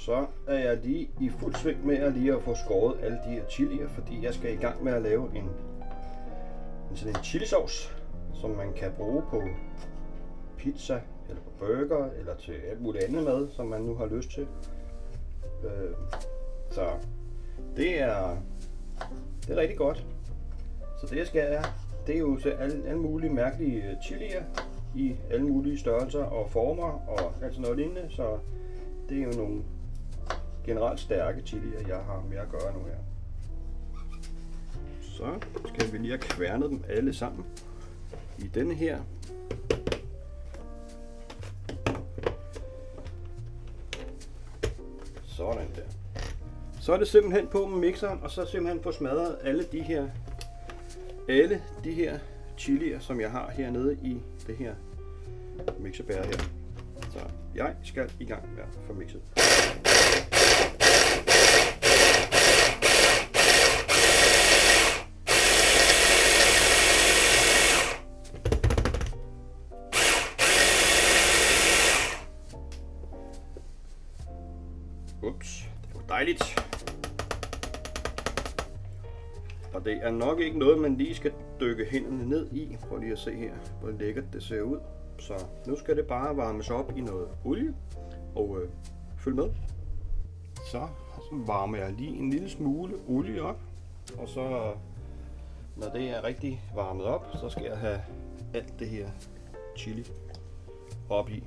så er jeg lige i fuld sving med at få skåret alle de her chilier, fordi jeg skal i gang med at lave sådan en chilisauce, som man kan bruge på pizza, eller på burger, eller til alt muligt andet mad, som man nu har lyst til. Så det er rigtig godt. Så det jeg skal det er jo til alle mulige mærkelige chilier i alle mulige størrelser og former og alt sådan noget lignende. Så det er jo nogle generelt stærke chilier, jeg har med at gøre nu her. Så skal vi lige have kværnet dem alle sammen i denne her. Sådan der. Så er det simpelthen på med mixeren, og så simpelthen få smadret alle de her chilier, som jeg har hernede i det her mixerbær her. Så jeg skal i gang med at få mixet. Ups, det var dejligt. Og det er nok ikke noget, man lige skal dykke hænderne ned i. Prøv lige at se her, hvor lækkert det ser ud. Så nu skal det bare varmes op i noget olie, og følg med. Så varmer jeg lige en lille smule olie op, og så når det er rigtig varmet op, så skal jeg have alt det her chili op i.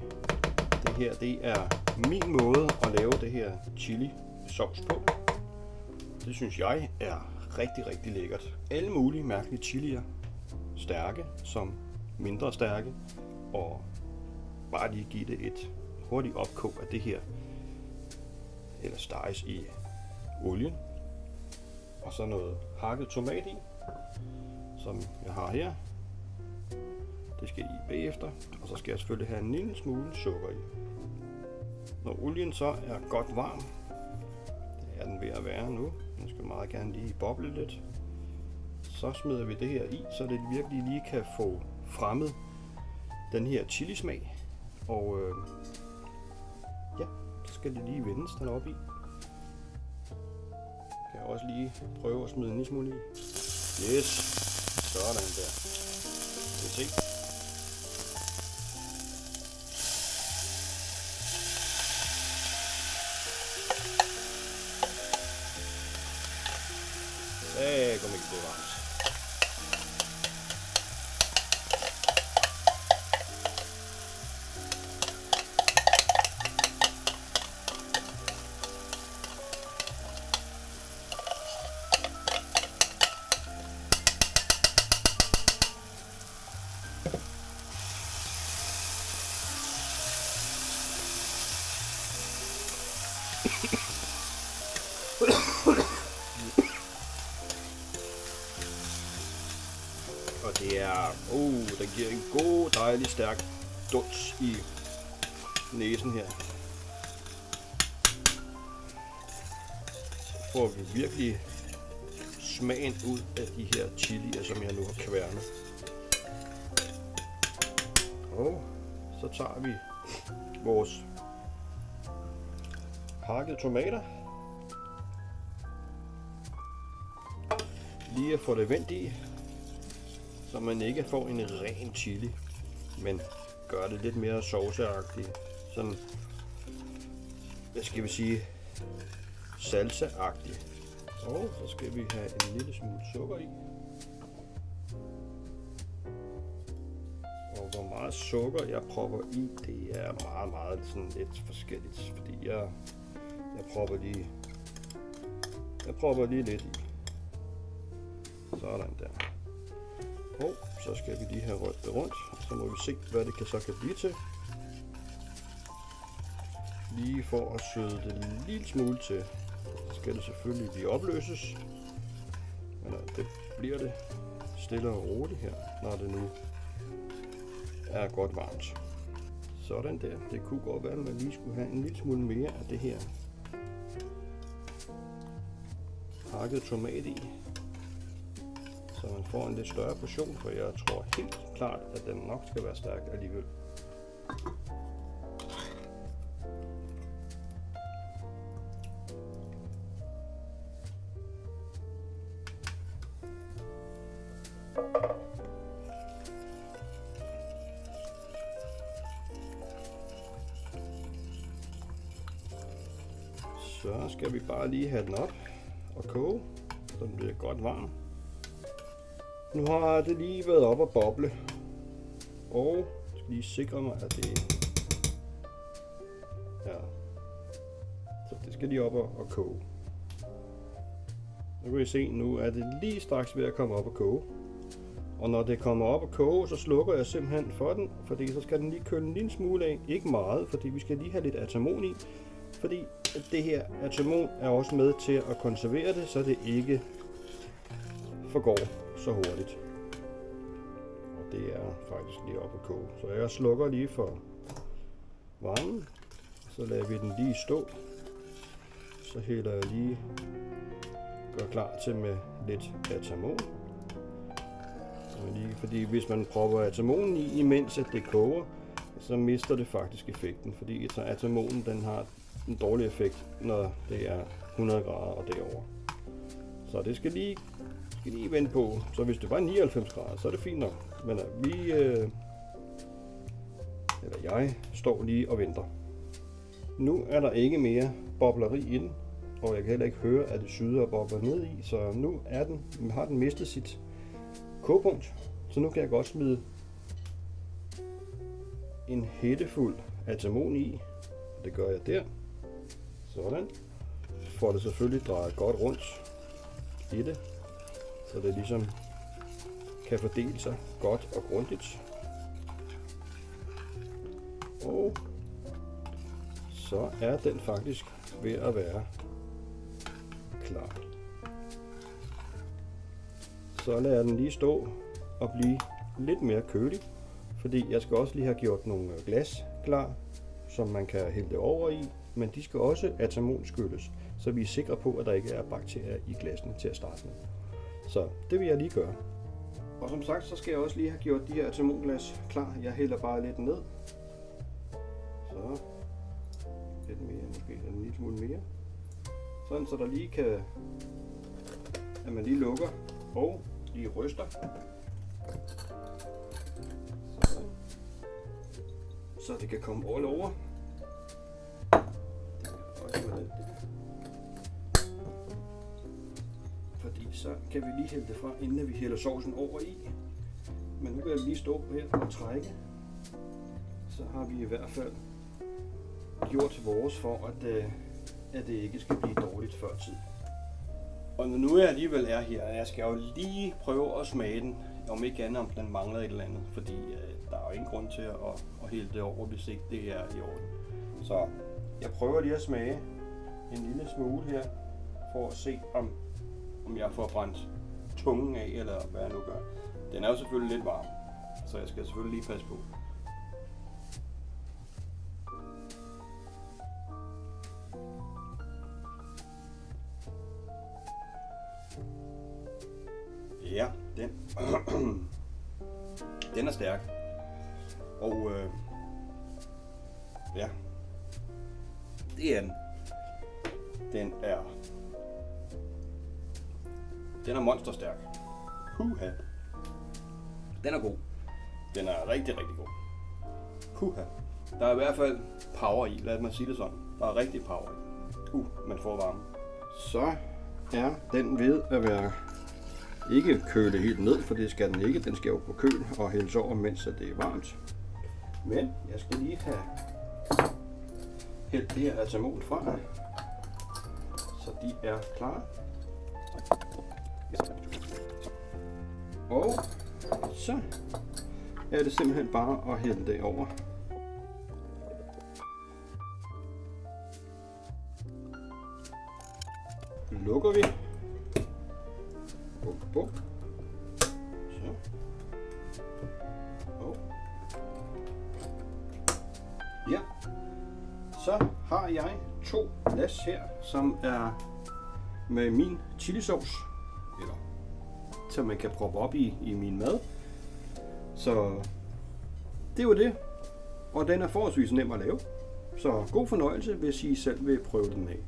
Det her, det er min måde at lave det her chili sauce på. Det synes jeg er rigtig lækkert. Alle mulige mærkelige chilier, stærke som mindre stærke, og bare lige give det et hurtigt opkog af det her, eller steges i olien, og så noget hakket tomat i, som jeg har her. Det skal i bagefter, og så skal jeg selvfølgelig have en lille smule sukker i. Når olien så er godt varm, det er den ved at være nu, den skal meget gerne lige boble lidt, så smider vi det her i, så det virkelig lige kan få fremmet den her chilismag, og ja, så skal det lige vendes den op i. Kan jeg også lige prøve at smide en lille smule i. Yes, sådan der. Skal vi se. Kom ikke, det er varmt. Og det er, der giver en god, dejlig, stærk duns i næsen her. Så får vi virkelig smagen ud af de her chilier, som jeg nu har kværnet. Og så tager vi vores hakkede tomater. Lige at få det vendt i, så man ikke får en ren chili, men gør det lidt mere sauceagtigt, sådan, hvad skal vi sige, salsa-agtigt. Og så skal vi have en lille smule sukker i. Og hvor meget sukker jeg propper i, det er meget sådan lidt forskelligt, fordi jeg propper lige lidt i. Sådan der. Og så skal vi lige have rørt det rundt, og så må vi se, hvad det så kan blive til. Lige for at søde det en lille smule til, så skal det selvfølgelig lige opløses. Men det bliver det stille og roligt her, når det nu er godt varmt. Sådan der. Det kunne godt være, at man lige skulle have en lille smule mere af det her hakket tomat i, så man får en lidt større portion, for jeg tror helt klart, at den nok skal være stærk alligevel. Så skal vi bare lige have den op og koge, så den bliver godt varm. Nu har det lige været op og boble, og jeg skal lige sikre mig, at det så det skal lige op og koge. Nu kan I se, nu er det lige straks ved at komme op og koge. Og når det kommer op og koge, så slukker jeg simpelthen for den, fordi så skal den lige køle en lille smule af. Ikke meget, fordi vi skal lige have lidt atamon i. Fordi det her atamon er også med til at konservere det, så det ikke forgår så hurtigt. Og det er faktisk lige op at koge. Så jeg slukker lige for varmen. Så lader vi den lige stå. Så hælder jeg lige, gør klar til med lidt atamon. Fordi hvis man propper atamonen i, imens at det koger, så mister det faktisk effekten. Fordi atamonen den har en dårlig effekt, når det er 100 grader og derover. Så det skal lige vende på. Så hvis det bare er 99 grader, så er det fint nok. Men jeg står lige og venter. Nu er der ikke mere bobleri i den, og jeg kan heller ikke høre, at det syder og bobler ned i. Så nu har den mistet sit kogepunkt. Så nu kan jeg godt smide en hættefuld atamon i. Det gør jeg der. Sådan. Får det selvfølgelig drejet godt rundt i det, så det ligesom kan fordele sig godt og grundigt. Og så er den faktisk ved at være klar. Så lader jeg den lige stå og blive lidt mere kølig, fordi jeg skal også lige have gjort nogle glas klar, som man kan hælde over i, men de skal også atamonskylles, så vi er sikre på, at der ikke er bakterier i glassene til at starte med. Så det vil jeg lige gøre. Og som sagt, så skal jeg også lige have gjort de her atamonglas klar. Jeg hælder bare lidt ned. Så lidt mere, måske en lille smule mere. Sådan, så der lige kan, at man lige lukker og lige ryster. Sådan. Så det kan komme all over. Fordi så kan vi lige hælde det fra, inden vi hælder sovsen over i. Men nu kan jeg lige stå her og trække. Så har vi i hvert fald gjort vores for, at det ikke skal blive dårligt før tid. Og nu jeg alligevel er her, jeg skal jo lige prøve at smage den, om ikke andet, om den mangler et eller andet, fordi der er jo ingen grund til at hælde det over, hvis ikke det er i orden. Så jeg prøver lige at smage en lille smule her, for at se om jeg får brændt tungen af, eller hvad jeg nu gør. Den er jo selvfølgelig lidt varm, så jeg skal selvfølgelig lige passe på. Ja, den er stærk. Og ja, det er den. Den er monsterstærk. Puha. Den er god. Den er rigtig, rigtig god. Puha. Der er i hvert fald power i, lad mig sige det sådan. Der er rigtig power i. Man får varme. Så er den ved at være ikke køle helt ned, for det skal den ikke. Den skal jo på køl og hældes over, mens det er varmt. Men jeg skal lige have hældt det her atamon fra, så de er klar. Og så er det simpelthen bare at hælde det over. Lukker vi. Så. Og. Ja. Så har jeg 2 glas her, som er med min chilisauce, eller som man kan proppe op i min mad. Så det var det. Og den er forholdsvis nem at lave. Så god fornøjelse, hvis I selv vil prøve den af.